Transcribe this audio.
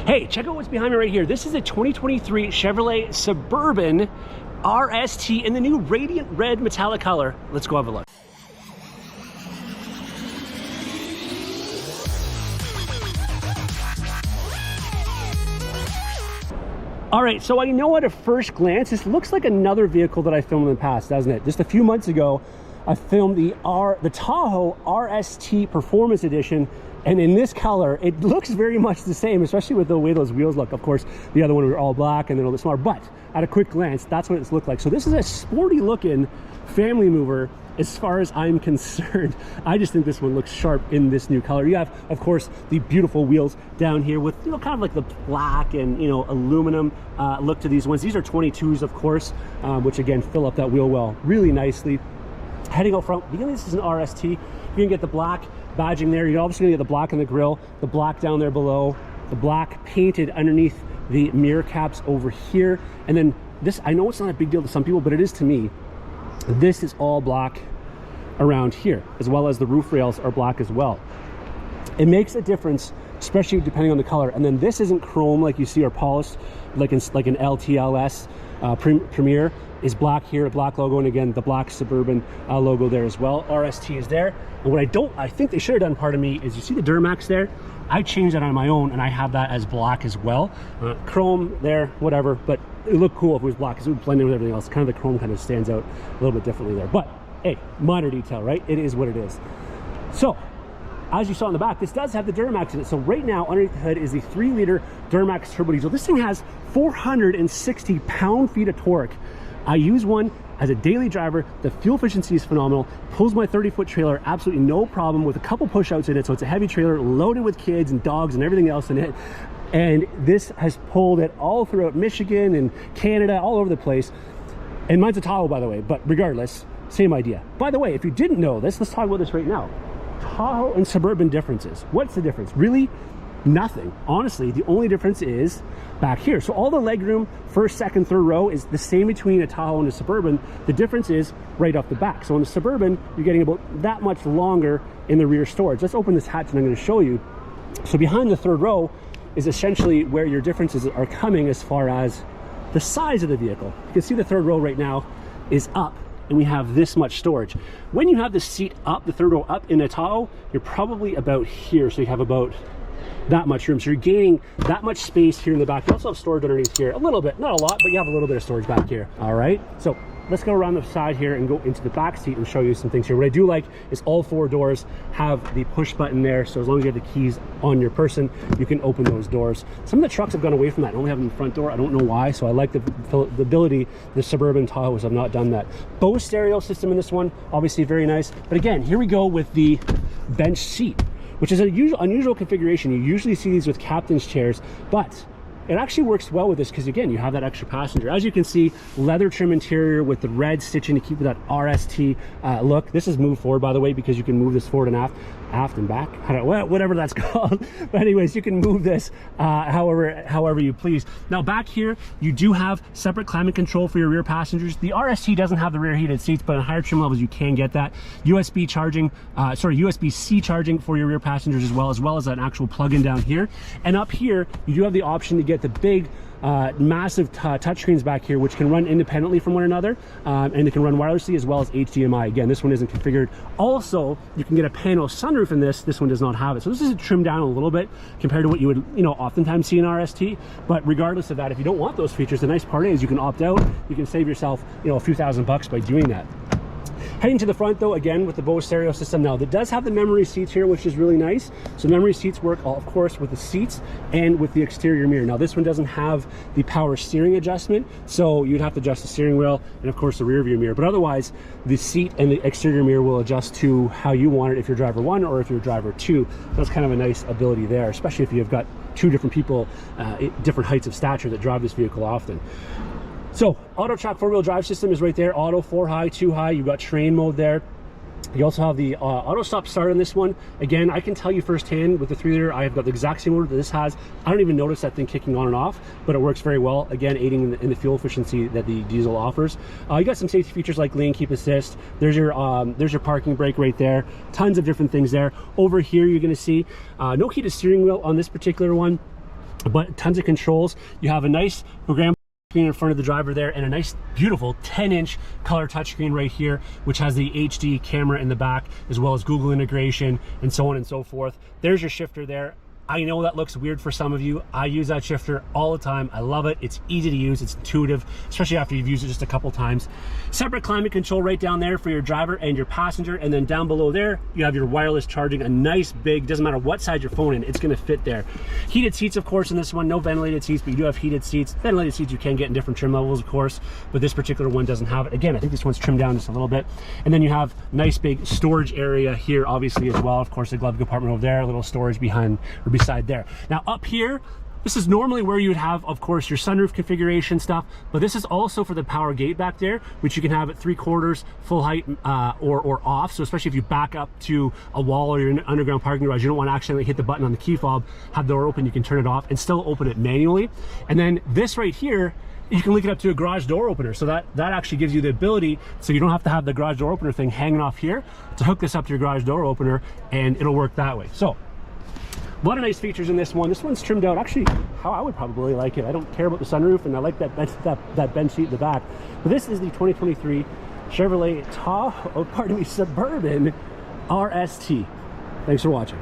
Hey, check out what's behind me right here. This is a 2023 Chevrolet Suburban RST in the new radiant red metallic color. Let's go have a look. All right, so I know at a first glance, this looks like another vehicle that I filmed in the past, doesn't it? Just a few months ago, I filmed the Tahoe RST Performance Edition, and in this color, it looks very much the same, especially with the way those wheels look. Of course, the other one were all black and then a little bit smaller, but at a quick glance, that's what it's looked like. So this is a sporty looking family mover as far as I'm concerned. I just think this one looks sharp in this new color. You have, of course, the beautiful wheels down here with, you know, kind of like the black and, you know, aluminum look to these ones. These are 22s, of course, which again, fill up that wheel well really nicely. Heading out front, because this is an RST, you can get the black badging there. You're obviously gonna get the black in the grille, the black down there below, the black painted underneath the mirror caps over here. And then this, I know it's not a big deal to some people, but it is to me. This is all black around here, as well as the roof rails are black as well. It makes a difference, especially depending on the color. And then this isn't chrome like you see or polished like an LTLS Premier is black here, a black logo, and again the black Suburban logo there as well. RST is there. And what I think they should have done, pardon me, is you see the Duramax there? I changed that on my own and I have that as black as well. Chrome there, whatever, but it would look cool if it was black because it would blend in with everything else. Kind of the chrome kind of stands out a little bit differently there, but hey, minor detail, right? It is what it is. So as you saw in the back, this does have the Duramax in it. So right now underneath the hood is the 3-liter Duramax Turbo Diesel. This thing has 460 pound-feet of torque. I use one as a daily driver. The fuel efficiency is phenomenal. Pulls my 30-foot trailer absolutely no problem with a couple push-outs in it. So it's a heavy trailer loaded with kids and dogs and everything else in it. And this has pulled it all throughout Michigan and Canada, all over the place. And mine's a Tahoe, by the way, but regardless, same idea. By the way, if you didn't know this, let's talk about this right now. Tahoe and Suburban differences. What's the difference? Really? Nothing. Honestly, the only difference is back here. So all the legroom, first, second, third row is the same between a Tahoe and a Suburban. The difference is right off the back. So on the Suburban, you're getting about that much longer in the rear storage. Let's open this hatch and I'm going to show you. So behind the third row is essentially where your differences are coming as far as the size of the vehicle. You can see the third row right now is up and we have this much storage. When you have the seat up, the third row up in a Tahoe, you're probably about here. So you have about that much room. So you're gaining that much space here in the back. You also have storage underneath here, a little bit, not a lot, but you have a little bit of storage back here. All right, so let's go around the side here and go into the back seat and show you some things here. What I do like is all 4 doors have the push button there. So as long as you have the keys on your person, you can open those doors. Some of the trucks have gone away from that. I only have them in the front door. I don't know why. So I like the ability, the Suburban Tahoes have not done that. Bose stereo system in this one, obviously very nice. But again, here we go with the bench seat, which is an unusual configuration. You usually see these with captain's chairs, but it actually works well with this because again, you have that extra passenger. As you can see, leather trim interior with the red stitching to keep that RST look. This is moved forward, by the way, because you can move this forward and aft and back, whatever that's called. But anyways, you can move this however you please. Now back here, you do have separate climate control for your rear passengers. The RST doesn't have the rear heated seats, but on higher trim levels, you can get that. USB charging, USB-C charging for your rear passengers as well as an actual plug-in down here. And up here, you do have the option to get the big massive touchscreens back here, which can run independently from one another, and it can run wirelessly as well as HDMI. Again, this one isn't configured. Also, you can get a panel sunroof in this. This one does not have it. So this is trimmed down a little bit compared to what you would, you know, oftentimes see in RST. But regardless of that, if you don't want those features, the nice part is you can opt out. You can save yourself, you know, a few $1,000 by doing that. Heading to the front though, again with the Bose stereo system. Now that does have the memory seats here, which is really nice. So memory seats work, of course, with the seats and with the exterior mirror. Now this one doesn't have the power steering adjustment, so you'd have to adjust the steering wheel and of course the rear view mirror. But otherwise, the seat and the exterior mirror will adjust to how you want it if you're driver 1 or if you're driver 2. That's kind of a nice ability there, especially if you've got 2 different people, different heights of stature that drive this vehicle often. So auto track 4-wheel drive system is right there. Auto 4 high, 2 high. You've got train mode there. You also have the auto stop start on this one. Again, I can tell you firsthand with the 3-liter, I have got the exact same order that this has. I don't even notice that thing kicking on and off, but it works very well. Again, aiding in the fuel efficiency that the diesel offers. You got some safety features like lane keep assist. There's your parking brake right there. Tons of different things there. Over here, you're going to see no heated steering wheel on this particular one. but tons of controls. You have a nice programmable screen in front of the driver there, and a nice beautiful 10-inch color touchscreen right here, which has the HD camera in the back, as well as Google integration and so on and so forth. There's your shifter there. I know that looks weird for some of you. I use that shifter all the time. I love it. It's easy to use. It's intuitive, especially after you've used it just a couple times. Separate climate control right down there for your driver and your passenger. And then down below there, you have your wireless charging, a nice big, doesn't matter what side your phone in, it's gonna fit there. Heated seats, of course, in this one. No ventilated seats, but you do have heated seats. Ventilated seats you can get in different trim levels, of course, but this particular one doesn't have it. Again, I think this one's trimmed down just a little bit. And then you have nice big storage area here, obviously, as well. Of course, the glove compartment over there, a little storage behind or beside there. Now up here, this is normally where you would have, of course, your sunroof configuration stuff, but this is also for the power gate back there, which you can have at 3/4 full height or off. So especially if you back up to a wall or you're in an underground parking garage, you don't want to accidentally hit the button on the key fob, have the door open, you can turn it off and still open it manually. And then this right here, you can link it up to a garage door opener. So that actually gives you the ability, so you don't have to have the garage door opener thing hanging off here, to hook this up to your garage door opener, and it'll work that way. So a lot of nice features in this one. This one's trimmed out actually how I would probably like it. I don't care about the sunroof, and I like that bench seat in the back. But this is the 2023 Chevrolet Suburban RST. Thanks for watching.